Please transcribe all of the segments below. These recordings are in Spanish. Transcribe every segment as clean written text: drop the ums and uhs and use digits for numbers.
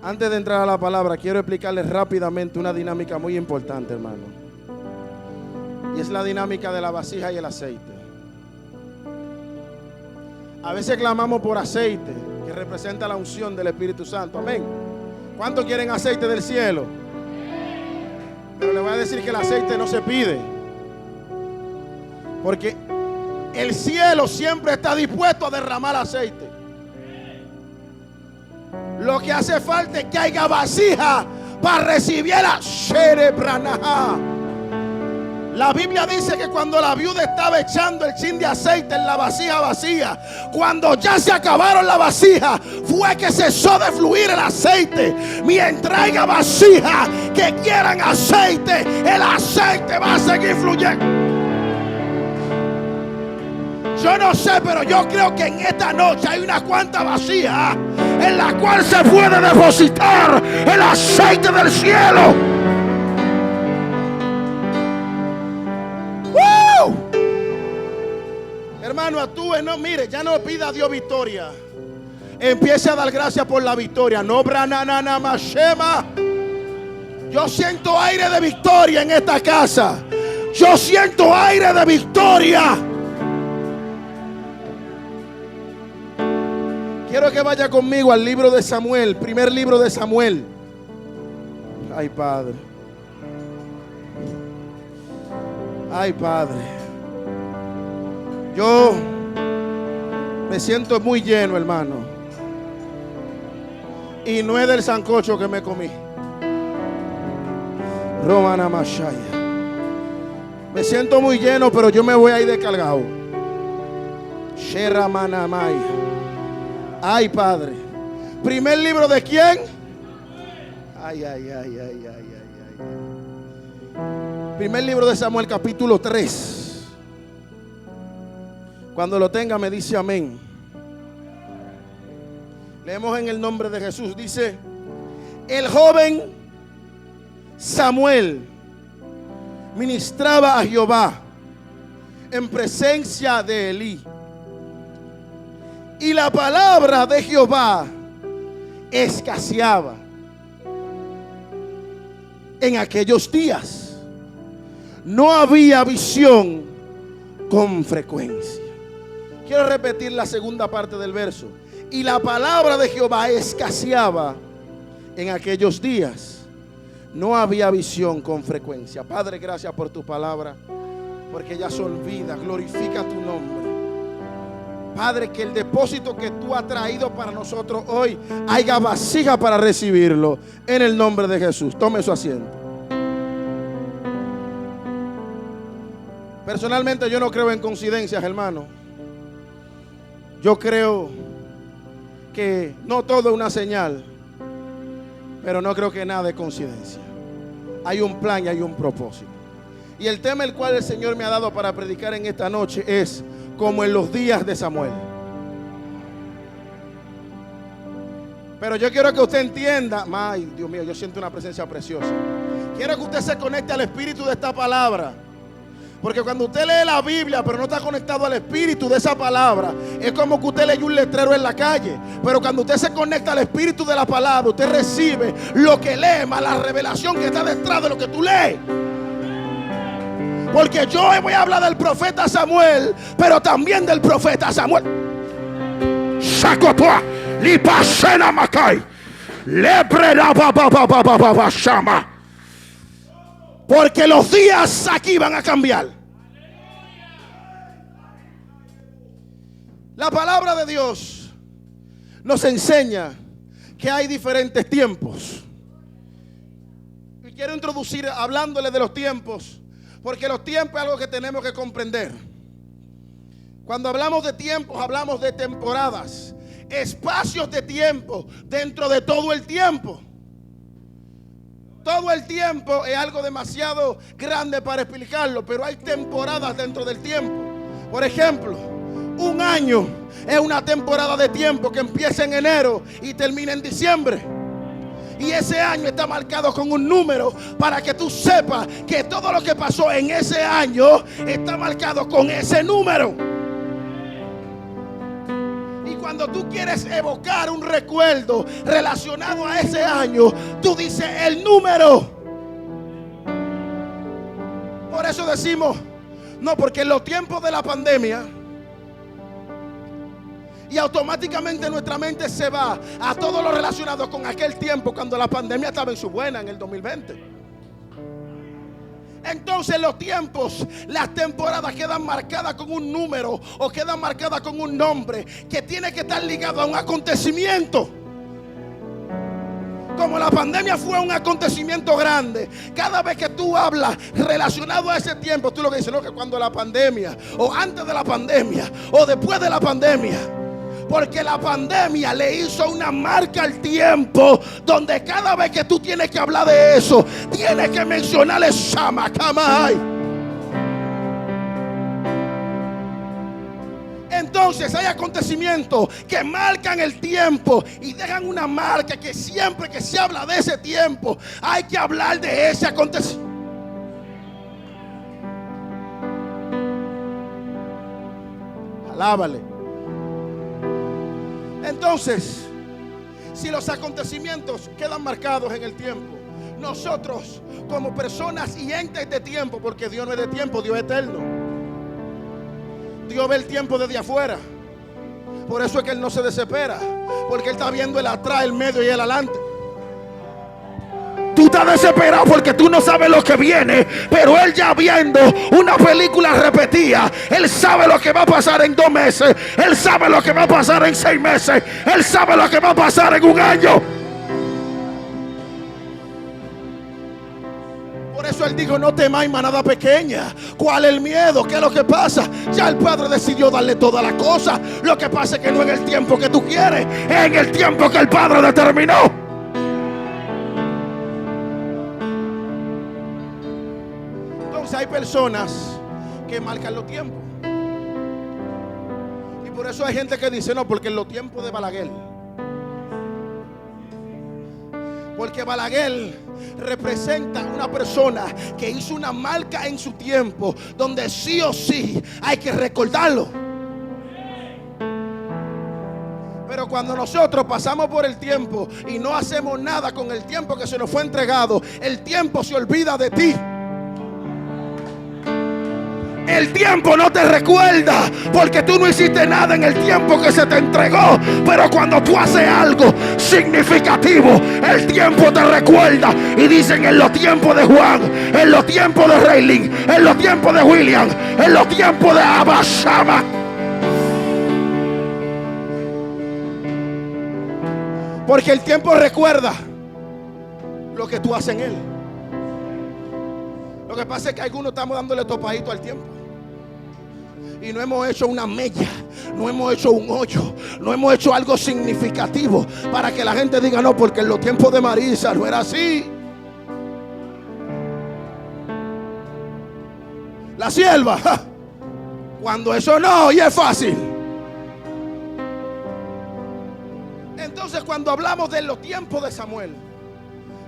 Antes de entrar a la palabra, quiero explicarles rápidamente una dinámica muy importante, hermano. Y es la dinámica de la vasija y el aceite. A veces clamamos por aceite, que representa la unción del Espíritu Santo. Amén. ¿Cuántos quieren aceite del cielo? Pero le voy a decir que el aceite no se pide, porque el cielo siempre está dispuesto a derramar aceite. Lo que hace falta es que haya vasija para recibir la sherebranaha. La Biblia dice que cuando la viuda estaba echando el chin de aceite en la vasija vacía, cuando ya se acabaron la vasija, fue que cesó de fluir el aceite. Mientras haya vasija que quieran aceite, el aceite va a seguir fluyendo. Yo no sé, pero yo creo que en esta noche hay una cuanta vasija en la cual se puede depositar el aceite del cielo. Hermano, actúe, no, mire, ya no pida a Dios victoria. Empiece a dar gracias por la victoria. No, brananana mashema. Yo siento aire de victoria en esta casa. Yo siento aire de victoria. Quiero que vaya conmigo al libro de Samuel, primer libro de Samuel. Ay, Padre. Ay, Padre. Yo me siento muy lleno, hermano. Y no es del sancocho que me comí. Romana Mashaya. Me siento muy lleno, pero yo me voy a ir descargado. Sheramanamay. Ay, Padre. Primer libro de quién? Ay, ay, ay, ay, ay, ay, ay. Primer libro de Samuel, capítulo 3. Cuando lo tenga me dice amén. Leemos en el nombre de Jesús. Dice: el joven Samuel ministraba a Jehová en presencia de Elí. Y la palabra de Jehová escaseaba en aquellos días. No había visión con frecuencia. Quiero repetir la segunda parte del verso. Y la palabra de Jehová escaseaba en aquellos días. No había visión con frecuencia. Padre, gracias por tu palabra, porque ella son vida. Glorifica tu nombre. Padre, que el depósito que tú has traído para nosotros hoy haya vasija para recibirlo. En el nombre de Jesús. Tome su asiento. Personalmente yo no creo en coincidencias, hermano. Yo creo que no todo es una señal, pero no creo que nada es coincidencia. Hay un plan y hay un propósito. Y el tema el cual el Señor me ha dado para predicar en esta noche es como en los días de Samuel. Pero yo quiero que usted entienda, ay, Dios mío, yo siento una presencia preciosa. Quiero que usted se conecte al espíritu de esta palabra. Porque cuando usted lee la Biblia pero no está conectado al espíritu de esa palabra, es como que usted leyó un letrero en la calle. Pero cuando usted se conecta al espíritu de la palabra, usted recibe lo que lee más la revelación que está detrás de lo que tú lees. Porque yo hoy voy a hablar del profeta Samuel, pero también del profeta Samuel. Sacotoa, lipasena makai, leprera shama. Porque los días aquí van a cambiar. La palabra de Dios nos enseña que hay diferentes tiempos. Y quiero introducir hablándole de los tiempos, porque los tiempos es algo que tenemos que comprender. Cuando hablamos de tiempos, hablamos de temporadas, espacios de tiempo dentro de todo el tiempo. Todo el tiempo es algo demasiado grande para explicarlo, pero hay temporadas dentro del tiempo. Por ejemplo, un año es una temporada de tiempo que empieza en enero y termina en diciembre. Y ese año está marcado con un número para que tú sepas que todo lo que pasó en ese año está marcado con ese número. Y cuando cuando tú quieres evocar un recuerdo relacionado a ese año, tú dices el número. Por eso decimos, no, porque en los tiempos de la pandemia, y automáticamente nuestra mente se va a todo lo relacionado con aquel tiempo cuando la pandemia estaba en su buena, en el 2020. Entonces los tiempos, las temporadas quedan marcadas con un número o quedan marcadas con un nombre que tiene que estar ligado a un acontecimiento. Como la pandemia fue un acontecimiento grande, cada vez que tú hablas relacionado a ese tiempo, tú lo que dices, no, que cuando la pandemia, o antes de la pandemia, o después de la pandemia. Porque la pandemia le hizo una marca al tiempo, donde cada vez que tú tienes que hablar de eso, tienes que mencionarle Shamakamai. Entonces hay acontecimientos que marcan el tiempo y dejan una marca que siempre que se habla de ese tiempo, hay que hablar de ese acontecimiento. Alábale. Entonces, si los acontecimientos quedan marcados en el tiempo, nosotros como personas y entes de tiempo, porque Dios no es de tiempo, Dios es eterno. Dios ve el tiempo desde afuera. Por eso es que Él no se desespera, porque Él está viendo el atrás, el medio y el adelante. Tú estás desesperado porque tú no sabes lo que viene, pero Él ya viendo una película repetida, Él sabe lo que va a pasar en 2 meses, Él sabe lo que va a pasar en 6 meses, Él sabe lo que va a pasar en 1 año. Por eso Él dijo, no temáis manada pequeña. ¿Cuál es el miedo? ¿Qué es lo que pasa? Ya el Padre decidió darle todas las cosas. Lo que pasa es que no en el tiempo que tú quieres, en el tiempo que el Padre determinó. Hay personas que marcan los tiempos. Y por eso hay gente que dice, no, porque en los tiempos de Balaguer. Porque Balaguer representa una persona que hizo una marca en su tiempo, donde sí o sí hay que recordarlo. Pero cuando nosotros pasamos por el tiempo y no hacemos nada con el tiempo que se nos fue entregado, el tiempo se olvida de ti. El tiempo no te recuerda porque tú no hiciste nada en el tiempo que se te entregó. Pero cuando tú haces algo significativo, el tiempo te recuerda. Y dicen en los tiempos de Juan, en los tiempos de Rayling, en los tiempos de William, en los tiempos de Abashama. Porque el tiempo recuerda lo que tú haces en él. Lo que pasa es que algunos estamos dándole topadito al tiempo y no hemos hecho una mella, no hemos hecho un hoyo, no hemos hecho algo significativo para que la gente diga, no, porque en los tiempos de Marisa no era así. La sierva, cuando eso no, y es fácil. Entonces cuando hablamos de los tiempos de Samuel,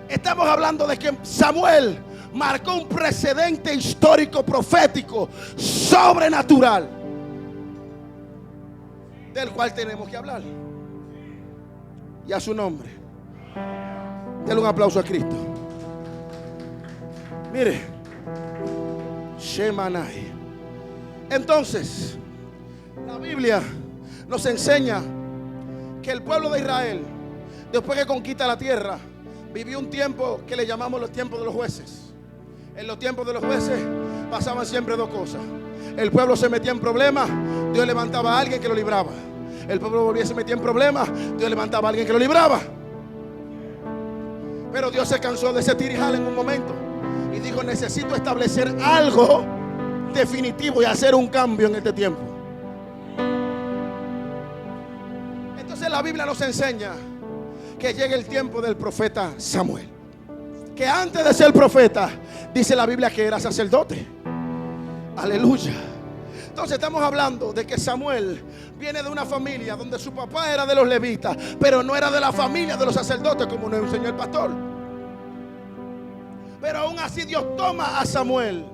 estamos hablando de que Samuel marcó un precedente histórico, profético, sobrenatural, del cual tenemos que hablar. Y a su nombre, denle un aplauso a Cristo. Mire, Shemanai. Entonces, la Biblia nos enseña que el pueblo de Israel, después que conquista la tierra, vivió un tiempo que le llamamos los tiempos de los jueces. En los tiempos de los jueces pasaban siempre 2 cosas. El pueblo se metía en problemas, Dios levantaba a alguien que lo libraba. El pueblo volvía y se metía en problemas, Dios levantaba a alguien que lo libraba. Pero Dios se cansó de ese tirijal en un momento y dijo, necesito establecer algo definitivo y hacer un cambio en este tiempo. Entonces la Biblia nos enseña que llega el tiempo del profeta Samuel, que antes de ser profeta, dice la Biblia que era sacerdote. Aleluya. Entonces estamos hablando de que Samuel viene de una familia donde su papá era de los levitas, pero no era de la familia de los sacerdotes, como nos enseñó el pastor. Pero aún así Dios toma a Samuel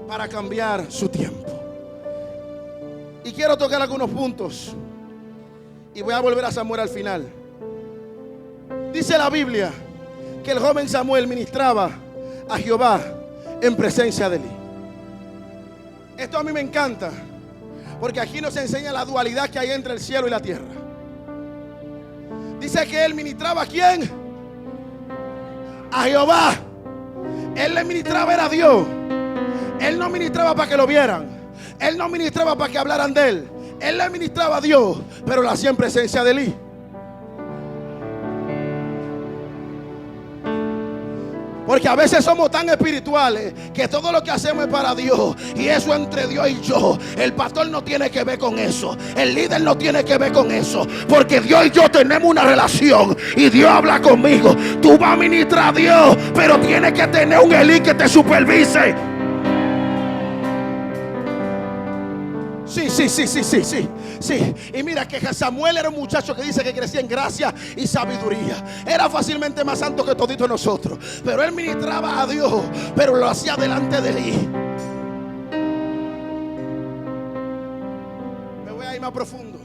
para cambiar su tiempo. Y quiero tocar algunos puntos Y voy a volver a Samuel al final. Dice la Biblia que el joven Samuel ministraba a Jehová en presencia de Elí. Esto a mí me encanta, porque aquí nos enseña la dualidad que hay entre el cielo y la tierra. Dice que él ministraba ¿a quién? A Jehová. Él le ministraba era a Dios. Él no ministraba para que lo vieran. Él no ministraba para que hablaran de él. Él le ministraba a Dios, pero lo hacía en presencia de Elí. Porque a veces somos tan espirituales que todo lo que hacemos es para Dios. Y eso entre Dios y yo. El pastor no tiene que ver con eso. El líder no tiene que ver con eso. Porque Dios y yo tenemos una relación. Y Dios habla conmigo. Tú vas a ministrar a Dios, pero tienes que tener un Elí que te supervise. Sí. Y mira que Samuel era un muchacho que dice que crecía en gracia y sabiduría. Era fácilmente más santo que toditos nosotros. Pero él ministraba a Dios, pero lo hacía delante de Elí. Me voy a ir más profundo.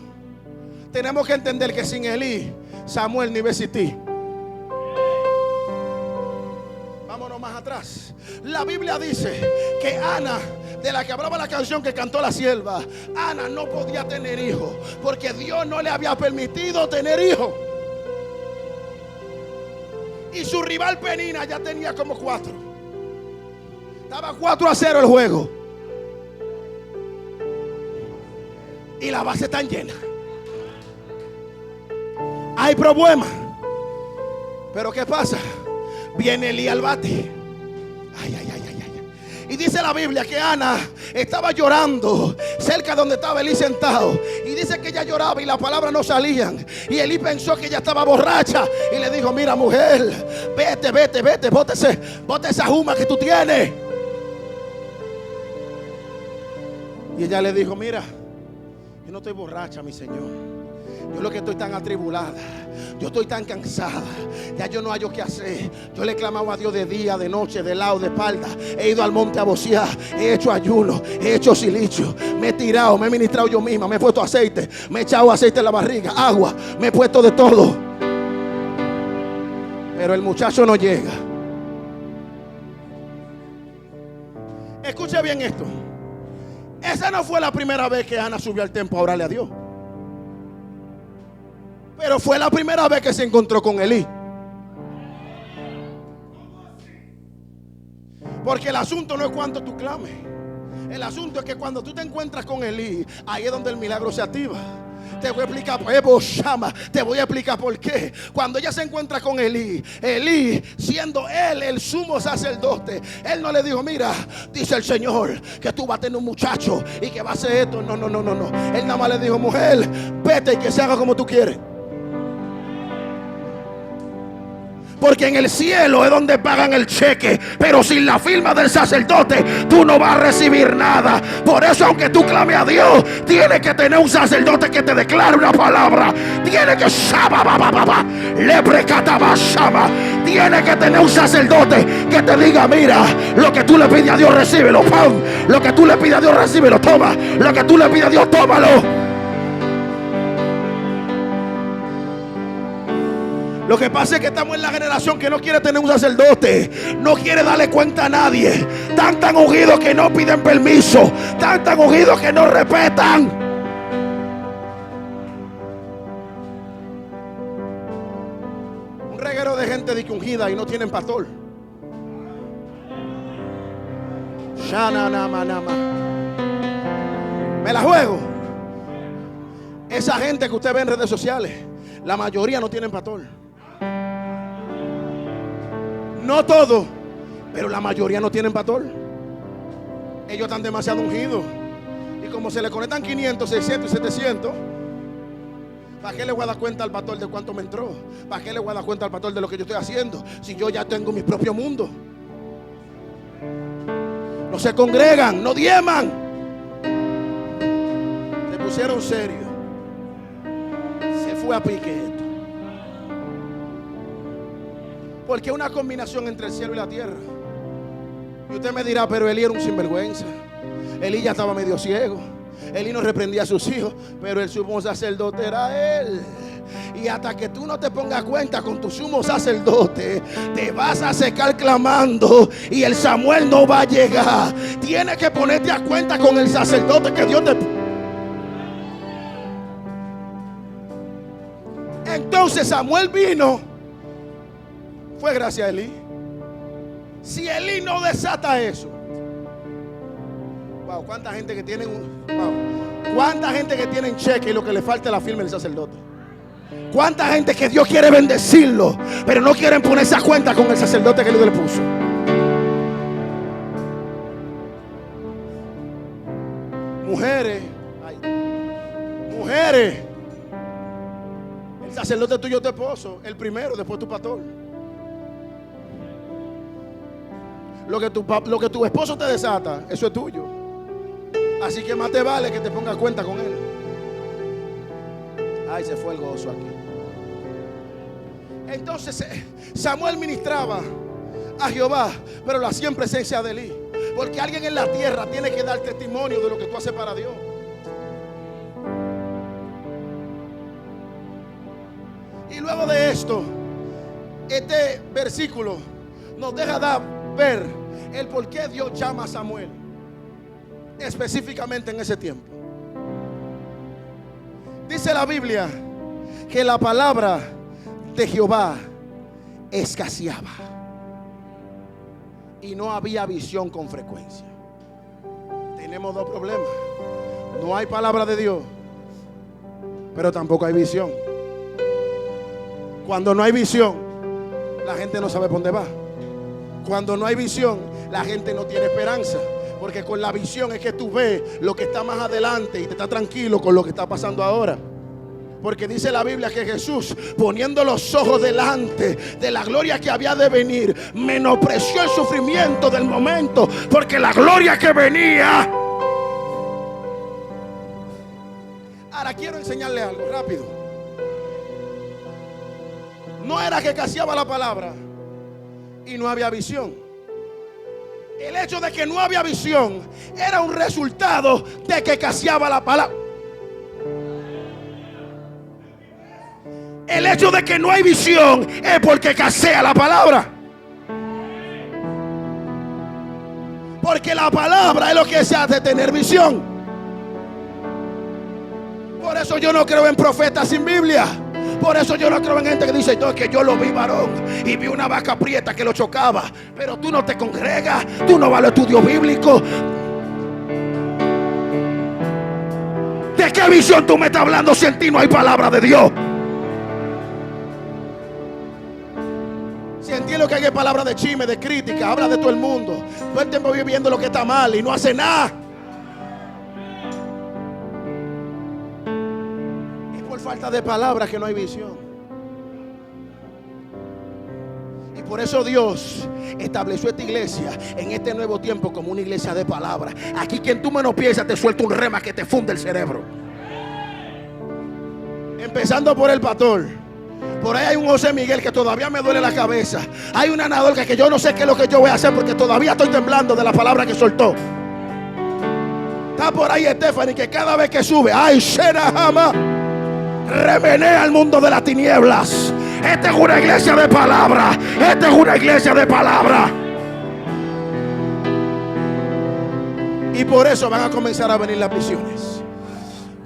Tenemos que entender que sin Elí, Samuel ni iba a existir. Vámonos más atrás. La Biblia dice que Ana, de la que hablaba la canción que cantó la sierva, Ana no podía tener hijos porque Dios no le había permitido tener hijos. Y su rival Penina ya tenía como 4. Estaba 4-0 el juego. Y la base está llena. Hay problemas. Pero ¿qué pasa? Viene Elí al bate. Y dice la Biblia que Ana estaba llorando cerca de donde estaba Elí sentado. Y dice que ella lloraba y las palabras no salían. Y Elí pensó que ella estaba borracha. Y le dijo: mira, mujer, vete, bota esa juma que tú tienes. Y ella le dijo: mira, yo no estoy borracha, mi Señor. Yo lo que estoy tan atribulada, yo estoy tan cansada, ya yo no hallo qué hacer. Yo le he clamado a Dios de día, de noche, de lado, de espalda. He ido al monte a vocear, he hecho ayuno, he hecho silicio, me he tirado, me he ministrado yo misma, me he puesto aceite, me he echado aceite en la barriga, agua, me he puesto de todo. Pero el muchacho no llega. Escuche bien esto. Esa no fue la primera vez que Ana subió al templo a orarle a Dios. Pero fue la primera vez que se encontró con Elí. Porque el asunto no es cuánto tú clames. El asunto es que cuando tú te encuentras con Elí, ahí es donde el milagro se activa. Te voy a explicar por qué. Cuando ella se encuentra con Elí, siendo él el sumo sacerdote, él no le dijo: mira, dice el Señor que tú vas a tener un muchacho y que va a hacer esto. No. Él nada más le dijo: mujer, vete y que se haga como tú quieres. Porque en el cielo es donde pagan el cheque, pero sin la firma del sacerdote tú no vas a recibir nada. Por eso, aunque tú clames a Dios, tienes que tener un sacerdote que te declare una palabra. Tiene que tiene que tener un sacerdote que te diga: mira, lo que tú le pides a Dios, recíbelo. ¡Pam! Lo que tú le pides a Dios, recíbelo. Toma. Lo que tú le pides a Dios, tómalo. Lo que pasa es que estamos en la generación que no quiere tener un sacerdote, no quiere darle cuenta a nadie. Tan ungidos que no piden permiso, tan ungidos que no respetan. Un reguero de gente de que ungida y no tienen pastor. Me la juego. Esa gente que usted ve en redes sociales, la mayoría no tienen pastor. No todos, pero la mayoría no tienen pastor. Ellos están demasiado ungidos. Y como se le conectan 500, 600 y 700, ¿para qué le voy a dar cuenta al pastor de cuánto me entró? ¿Para qué le voy a dar cuenta al pastor de lo que yo estoy haciendo? Si yo ya tengo mi propio mundo. No se congregan, no diezman. Se pusieron serios. Se fue a pique. Porque es una combinación entre el cielo y la tierra. Y usted me dirá: pero Elí era un sinvergüenza. Elí ya estaba medio ciego. Elí no reprendía a sus hijos, pero el sumo sacerdote era él. Y hasta que tú no te pongas cuenta con tu sumo sacerdote, te vas a secar clamando y el Samuel no va a llegar. Tienes que ponerte a cuenta con el sacerdote que Dios te... Entonces Samuel vino. Fue gracias a Elí. Si Elí no desata eso, wow, cuánta gente que tiene cuánta gente que tiene cheque y lo que le falta es la firma del sacerdote. Cuánta gente que Dios quiere bendecirlo, pero no quieren ponerse a cuenta con el sacerdote que Dios le puso. Mujeres, mujeres, el sacerdote tuyo es tu esposo, el primero, después tu pastor. Lo que tu esposo te desata, eso es tuyo. Así que más te vale que te pongas cuenta con él. Ay, se fue el gozo aquí. Entonces Samuel ministraba a Jehová, pero lo hacía en presencia de Elí. Porque alguien en la tierra tiene que dar testimonio de lo que tú haces para Dios. Y luego de esto, este versículo nos deja ver el por qué Dios llama a Samuel específicamente en ese tiempo. Dice la Biblia que la palabra de Jehová escaseaba y no había visión con frecuencia. Tenemos dos problemas: no hay palabra de Dios, pero tampoco hay visión. Cuando no hay visión, la gente no sabe por dónde va. Cuando no hay visión, la gente no tiene esperanza. Porque con la visión es que tú ves lo que está más adelante y te estás tranquilo con lo que está pasando ahora. Porque dice la Biblia que Jesús, poniendo los ojos delante de la gloria que había de venir, menospreció el sufrimiento del momento, porque la gloria que venía. Ahora quiero enseñarle algo rápido. No era que escaseaba la palabra y no había visión. El hecho de que no había visión era un resultado de que escaseaba la palabra. El hecho de que no hay visión es porque escasea la palabra. Porque la palabra es lo que se hace tener visión. Por eso yo no creo en profetas sin Biblia. Por eso yo no creo en gente que dice: no, es que yo lo vi varón y vi una vaca prieta que lo chocaba. Pero tú no te congregas, tú no vas al estudio bíblico. ¿De qué visión tú me estás hablando si en ti no hay palabra de Dios? Si en ti lo que hay es palabra de chisme, de crítica, habla de todo el mundo, todo el tiempo viviendo lo que está mal y no hace nada. Falta de palabras que no hay visión. Y por eso Dios estableció esta iglesia en este nuevo tiempo como una iglesia de palabras. Aquí quien tú menos piensas te suelta un rema que te funde el cerebro. Empezando por el pastor. Por ahí hay un José Miguel que todavía me duele la cabeza. Hay una Anadolca que yo no sé qué es lo que yo voy a hacer porque todavía estoy temblando de la palabra que soltó. Está por ahí Stephanie que cada vez que sube, ay, Shenahama, remenea el mundo de las tinieblas. Esta es una iglesia de palabra. Esta es una iglesia de palabra. Y por eso van a comenzar a venir las visiones.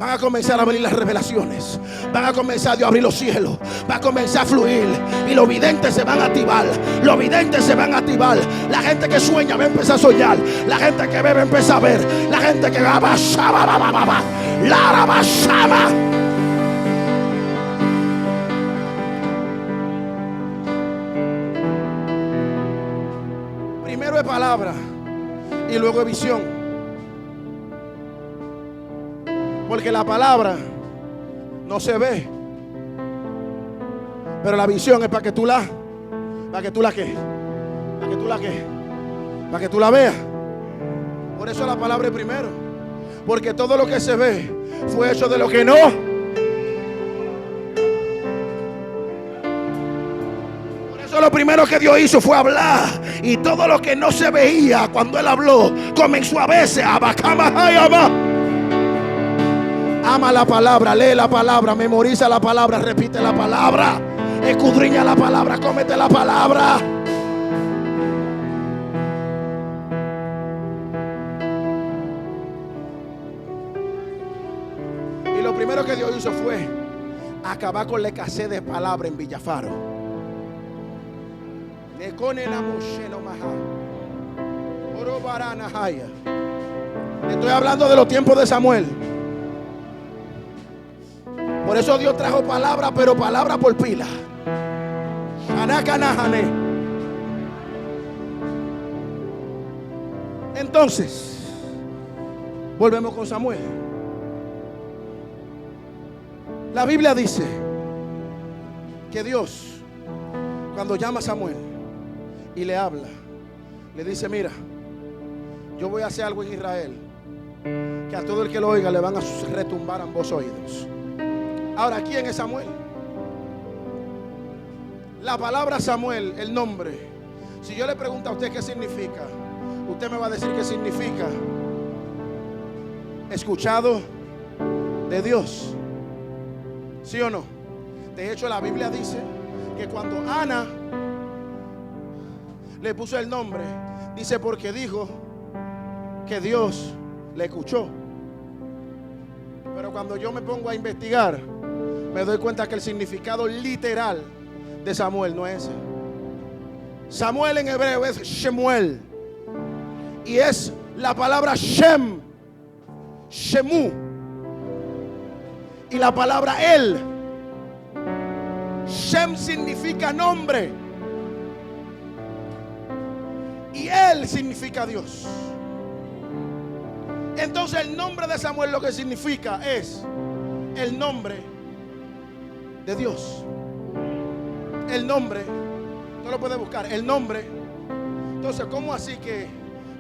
Van a comenzar a venir las revelaciones. Van a comenzar a abrir los cielos. Va a comenzar a fluir. Y los videntes se van a activar. Los videntes se van a activar. La gente que sueña va a empezar a soñar. La gente que ve va a empezar a ver. La gente que va a primero es palabra y luego es visión. Porque la palabra no se ve, pero la visión es para que tú la veas. Por eso la palabra es primero, porque todo lo que se ve fue hecho de lo que no. Lo primero que Dios hizo fue hablar, y todo lo que no se veía cuando Él habló comenzó a verse. Ama la palabra, lee la palabra, memoriza la palabra, repite la palabra, escudriña la palabra, cómete la palabra. Y lo primero que Dios hizo fue acabar con la escasez de palabra en Villafaro. Estoy hablando de los tiempos de Samuel. Por eso Dios trajo palabra, pero palabra por pila. Entonces, volvemos con Samuel. La Biblia dice que Dios, cuando llama a Samuel y le habla, le dice: mira, yo voy a hacer algo en Israel que a todo el que lo oiga le van a retumbar ambos oídos. Ahora, ¿quién es Samuel? La palabra Samuel, el nombre, si yo le pregunto a usted qué significa, usted me va a decir que significa escuchado de Dios. ¿Sí o no? De hecho, la Biblia dice que cuando Ana le puso el nombre, dice porque dijo que Dios le escuchó. Pero cuando yo me pongo a investigar, me doy cuenta que el significado literal de Samuel no es ese. Samuel en hebreo es Shemuel, y es la palabra Shem, Shemu, y la palabra El. Shem significa nombre y El significa Dios. Entonces el nombre de Samuel lo que significa es el nombre de Dios. El nombre, tú lo puedes buscar, el nombre. Entonces, ¿cómo así que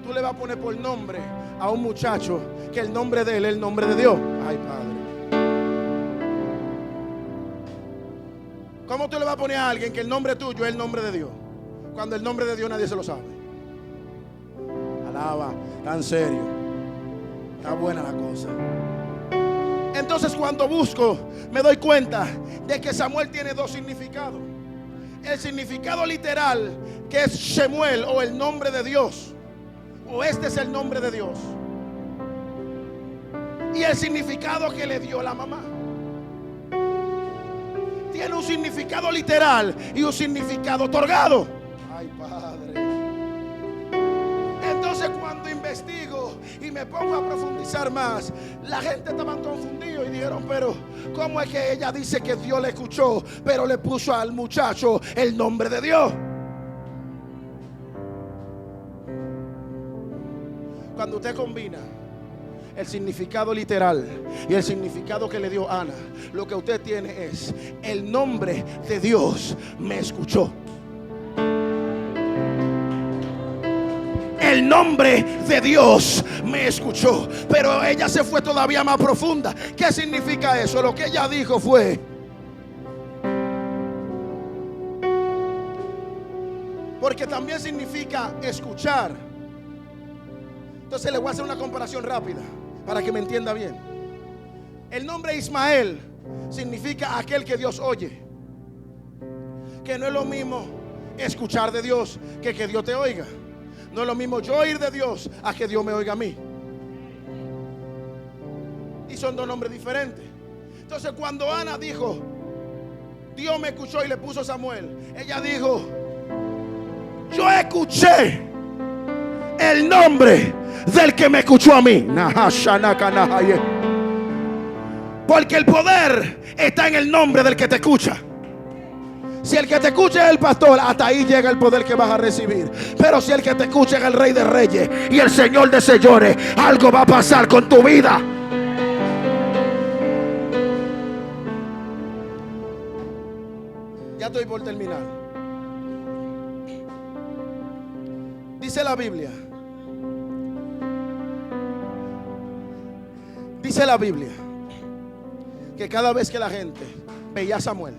tú le vas a poner por nombre a un muchacho que el nombre de él es el nombre de Dios? Ay, Padre. ¿Cómo tú le vas a poner a alguien que el nombre tuyo es el nombre de Dios, cuando el nombre de Dios nadie se lo sabe? Alaba, tan serio. Está buena la cosa. Entonces, cuando busco, me doy cuenta de que Samuel tiene dos significados. El significado literal, que es Shemuel, o el nombre de Dios, o este es el nombre de Dios. Y el significado que le dio la mamá. Tiene un significado literal y un significado otorgado. Ay, Padre. Entonces, cuando investigo y me pongo a profundizar más, la gente estaba confundida y dijeron: pero ¿cómo es que ella dice que Dios le escuchó, pero le puso al muchacho el nombre de Dios? Cuando usted combina el significado literal y el significado que le dio Ana, lo que usted tiene es: el nombre de Dios me escuchó. El nombre de Dios me escuchó. Pero ella se fue todavía más profunda. ¿Qué significa eso? Lo que ella dijo fue: porque también significa escuchar. Entonces le voy a hacer una comparación rápida para que me entienda bien. El nombre Ismael significa aquel que Dios oye. Que no es lo mismo escuchar de Dios que Dios te oiga. No es lo mismo yo oír de Dios a que Dios me oiga a mí. Y son dos nombres diferentes. Entonces, cuando Ana dijo Dios me escuchó y le puso Samuel, ella dijo: yo escuché el nombre del que me escuchó a mí. Porque el poder está en el nombre del que te escucha. Si el que te escucha es el pastor, hasta ahí llega el poder que vas a recibir. Pero si el que te escucha es el Rey de Reyes y el Señor de Señores, algo va a pasar con tu vida. Ya estoy por terminar. Dice la Biblia. Dice la Biblia que cada vez que la gente veía a Samuel,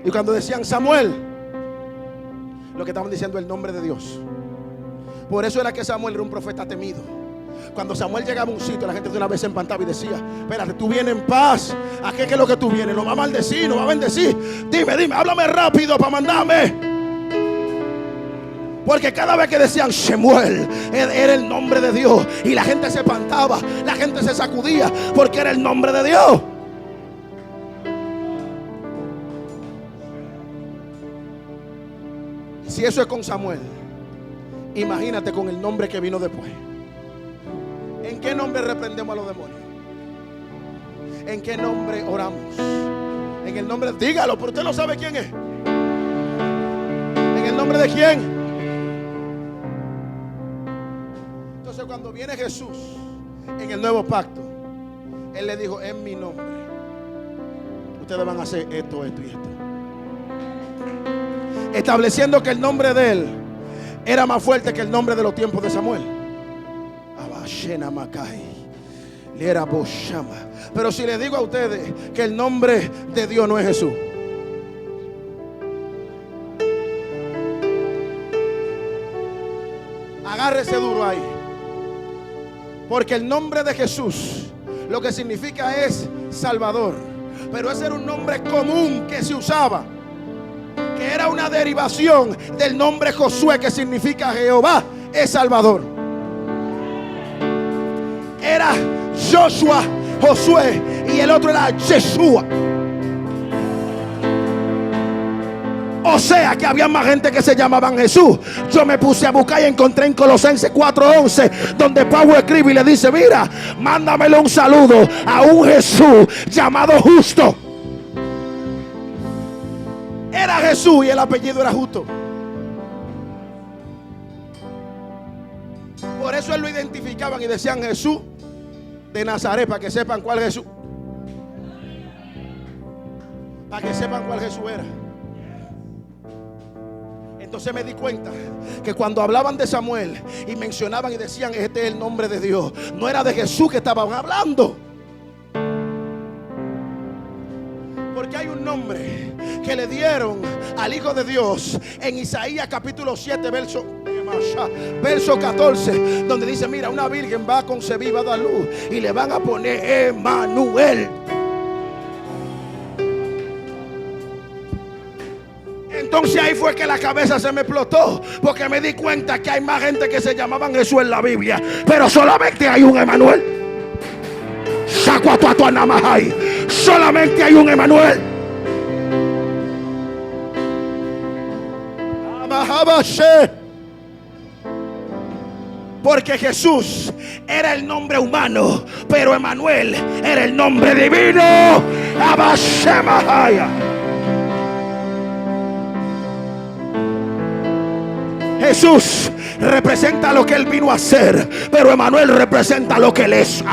y cuando decían Samuel, lo que estaban diciendo es el nombre de Dios. Por eso era que Samuel era un profeta temido. Cuando Samuel llegaba a un sitio, la gente de una vez se empantaba y decía: espérate, tú vienes en paz. ¿A qué es lo que tú vienes? ¿Lo va a maldecir? ¿Lo va a bendecir? Dime, háblame rápido para mandarme. Porque cada vez que decían Shemuel, era el nombre de Dios. Y la gente se espantaba, la gente se sacudía, porque era el nombre de Dios. Si eso es con Samuel, imagínate con el nombre que vino después. ¿En qué nombre reprendemos a los demonios? ¿En qué nombre oramos? En el nombre, dígalo, pero usted no sabe quién es. ¿En el nombre de quién? Entonces, cuando viene Jesús en el nuevo pacto, Él le dijo: en mi nombre ustedes van a hacer esto, esto y esto, estableciendo que el nombre de Él era más fuerte que el nombre de los tiempos de Samuel. Pero si les digo a ustedes que el nombre de Dios no es Jesús, agárrese duro ahí. Porque el nombre de Jesús lo que significa es Salvador. Pero ese era un nombre común que se usaba, que era una derivación del nombre Josué, que significa Jehová es Salvador. Era Joshua, Josué, y el otro era Yeshua. O sea que había más gente que se llamaban Jesús. Yo me puse a buscar y encontré en Colosenses 4:11, donde Pablo escribe y le dice: mira, mándamele un saludo a un Jesús llamado Justo. Era Jesús y el apellido era Justo. Por eso él lo identificaban y decían Jesús de Nazaret, para que sepan cuál Jesús. Para que sepan cuál Jesús era. Entonces me di cuenta que cuando hablaban de Samuel y mencionaban y decían: este es el nombre de Dios, no era de Jesús que estaban hablando. Porque hay un nombre que le dieron al Hijo de Dios en Isaías capítulo 7 verso 14, donde dice: mira, una virgen va a concebir, va a dar luz, y le van a poner Emmanuel. Entonces ahí fue que la cabeza se me explotó, porque me di cuenta que hay más gente que se llamaban Jesús en la Biblia, pero solamente hay un Emmanuel. Solamente hay un Emmanuel. Porque Jesús era el nombre humano, pero Emmanuel era el nombre divino. Jesús representa lo que Él vino a hacer, pero Emmanuel representa lo que Él es.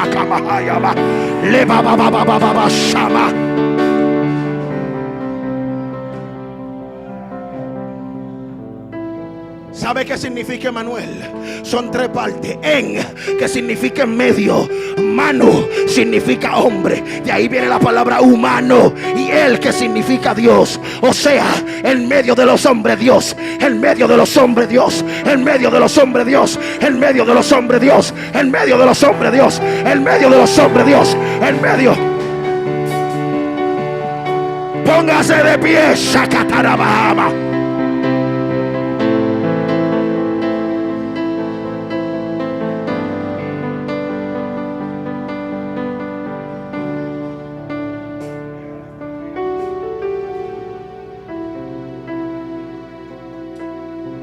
¿Sabe qué significa Emmanuel? Son tres partes. En, que significa en medio. Mano significa hombre. De ahí viene la palabra humano. Y él, que significa Dios. O sea, en medio de los hombres Dios. En medio de los hombres Dios. En medio de los hombres Dios. En medio de los hombres Dios. En medio de los hombres Dios. En medio de los hombres Dios. En medio. Póngase de pie. Shakatarabahama.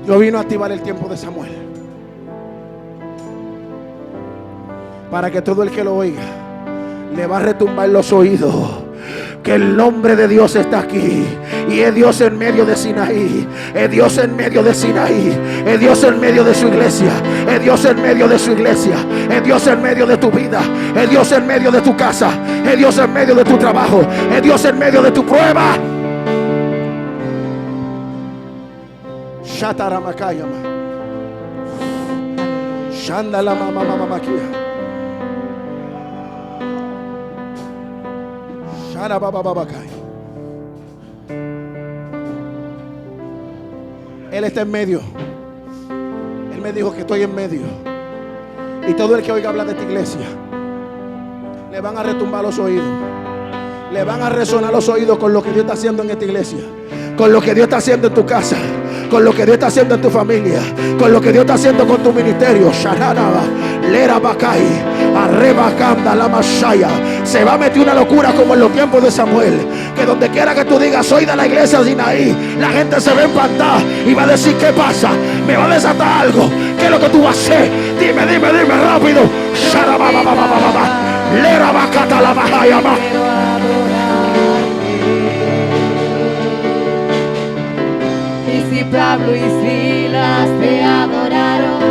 Dios vino a activar el tiempo de Samuel para que todo el que lo oiga le va a retumbar los oídos que el nombre de Dios está aquí. Y es Dios en medio de Sinaí. Es Dios en medio de Sinaí. Es Dios en medio de su iglesia. Es Dios en medio de su iglesia. Es Dios en medio de tu vida. Es Dios en medio de tu casa. Es Dios en medio de tu trabajo. Es Dios en medio de tu prueba. Shataramakayama. Shandala mama mama makia. Sharabababakai. Él está en medio. Él me dijo que estoy en medio. Y todo el que oiga hablar de esta iglesia, le van a retumbar los oídos. Le van a resonar los oídos con lo que Dios está haciendo en esta iglesia, con lo que Dios está haciendo en tu casa, con lo que Dios está haciendo en tu familia, con lo que Dios está haciendo con tu ministerio. Sharanaba, Lera Bacay, Arreba Canda, la Mashaya. Se va a meter una locura como en los tiempos de Samuel, que donde quiera que tú digas soy de la iglesia de Sinaí, la gente se va a empantar y va a decir: ¿qué pasa? Me va a desatar algo. ¿Qué es lo que tú vas a hacer? Dime rápido. Sharabababababa, Lera Bacata la Mahaya. Y Pablo y Silas te adoraron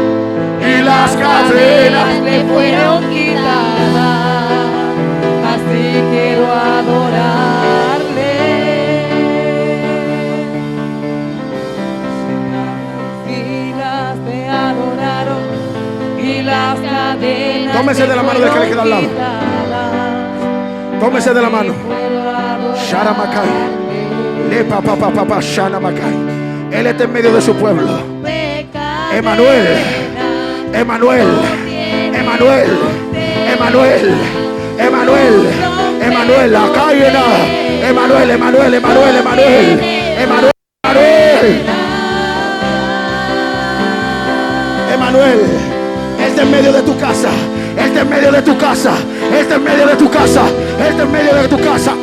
y las cadenas le fueron quitadas, así quiero adorarle. Silas te adoraron y las cadenas. Tómese de la mano del que le queda al lado. Tómese de la mano. Sharamakai. Le papá Shanamakai. Él está en medio de su pueblo. Emanuel, Emanuel, Emanuel, Emanuel, Emanuel, Emanuel, la calle, Emanuel, Emanuel, Emanuel, Emanuel, Emanuel, Emanuel. Él está en medio de tu casa. Él está en medio de tu casa. Él está en medio de tu casa. Él está en medio de tu casa.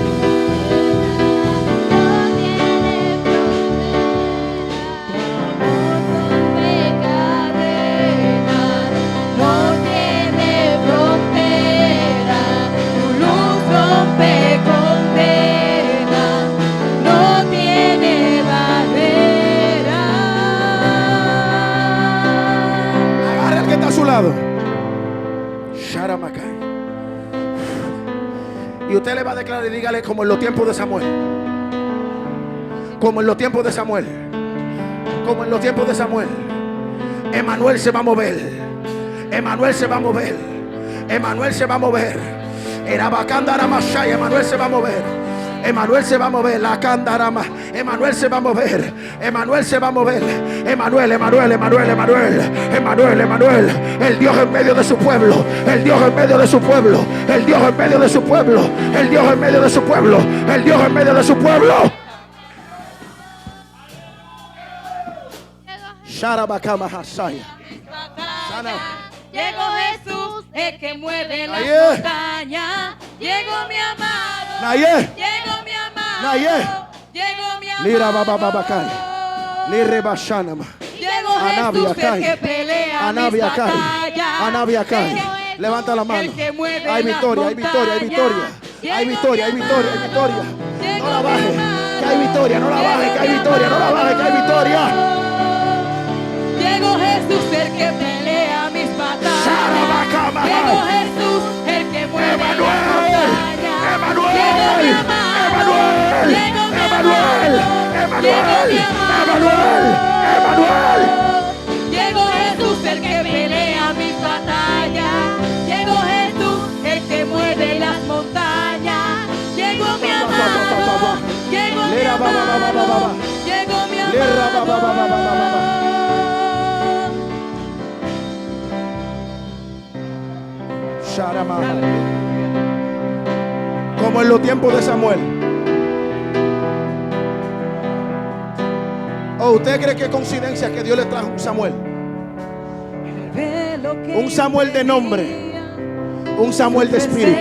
Y usted le va a declarar y dígale como en los tiempos de Samuel. Como en los tiempos de Samuel. Como en los tiempos de Samuel. Emanuel se va a mover. Emanuel se va a mover. Emanuel se va a mover. Emanuel se va a mover. Emanuel se va a mover, la candarama. Emanuel se va a mover. Emanuel se va a mover. Emanuel, Emanuel, Emanuel, Emanuel, Emanuel, Emanuel. El Dios en medio de su pueblo. El Dios en medio de su pueblo. El Dios en medio de su pueblo. El Dios en medio de su pueblo. El Dios en medio de su pueblo. Sharabakama Hasaya. Llegó Jesús, el que mueve la montaña. Llegó mi amado. Llegó mi amado. Llegó mi amado. Lira baba babacay. Lire bashanama. Llegó Jesús, el que pelea mis batallas. Anabiacay. Levanta la mano. Hay victoria, hay victoria, hay victoria. Hay victoria, hay victoria, hay victoria. No la baje, que hay victoria, no la baje, que hay victoria, no la baje, que hay victoria. Llegó Jesús, el que pelea mis batallas. Llegó Jesús, el que mueve Emanuel, la montaña. Emanuel, Emanuel, Emanuel, Emanuel, Emanuel, Emanuel. Llegó Jesús, el que pelea mis batallas. Llegó Jesús, el que mueve las montañas. Llegó mi amado. Llegó mi amado. Llegó mi amado. Como en los tiempos de Samuel. ¿O usted cree que es coincidencia que Dios le trajo un Samuel? Un Samuel de nombre, un Samuel de espíritu.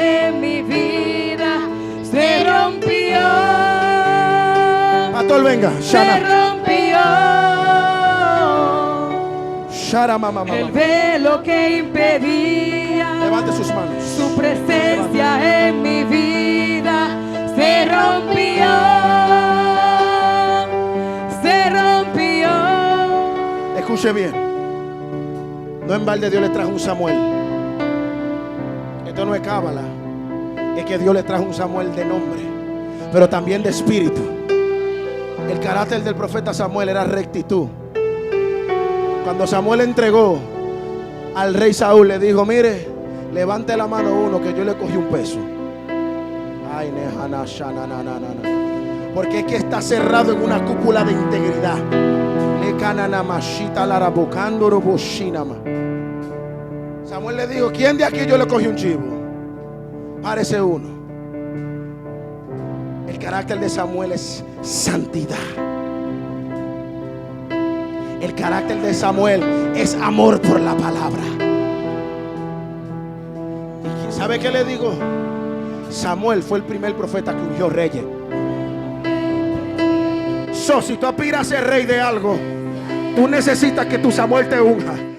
En mi vida se rompió. Pastor, venga. Se rompió. El velo que impedía. Levante sus manos. Su presencia en mi vida se rompió. Se rompió. Escuche bien. No en balde Dios le trajo un Samuel. Esto no es cábala. Es que Dios le trajo un Samuel de nombre, pero también de espíritu. El carácter del profeta Samuel era rectitud. Cuando Samuel entregó al rey Saúl, le dijo: mire, levante la mano uno que yo le cogí un peso. Ay, porque es que está cerrado en una cúpula de integridad. Samuel le dijo: ¿quién de aquí yo le cogí un chivo? Párese uno. El carácter de Samuel es santidad. El carácter de Samuel es amor por la palabra. ¿Y sabe qué le digo? Samuel fue el primer profeta que ungió reyes. Si tú aspiras a ser rey de algo, tú necesitas que tu Samuel te unja.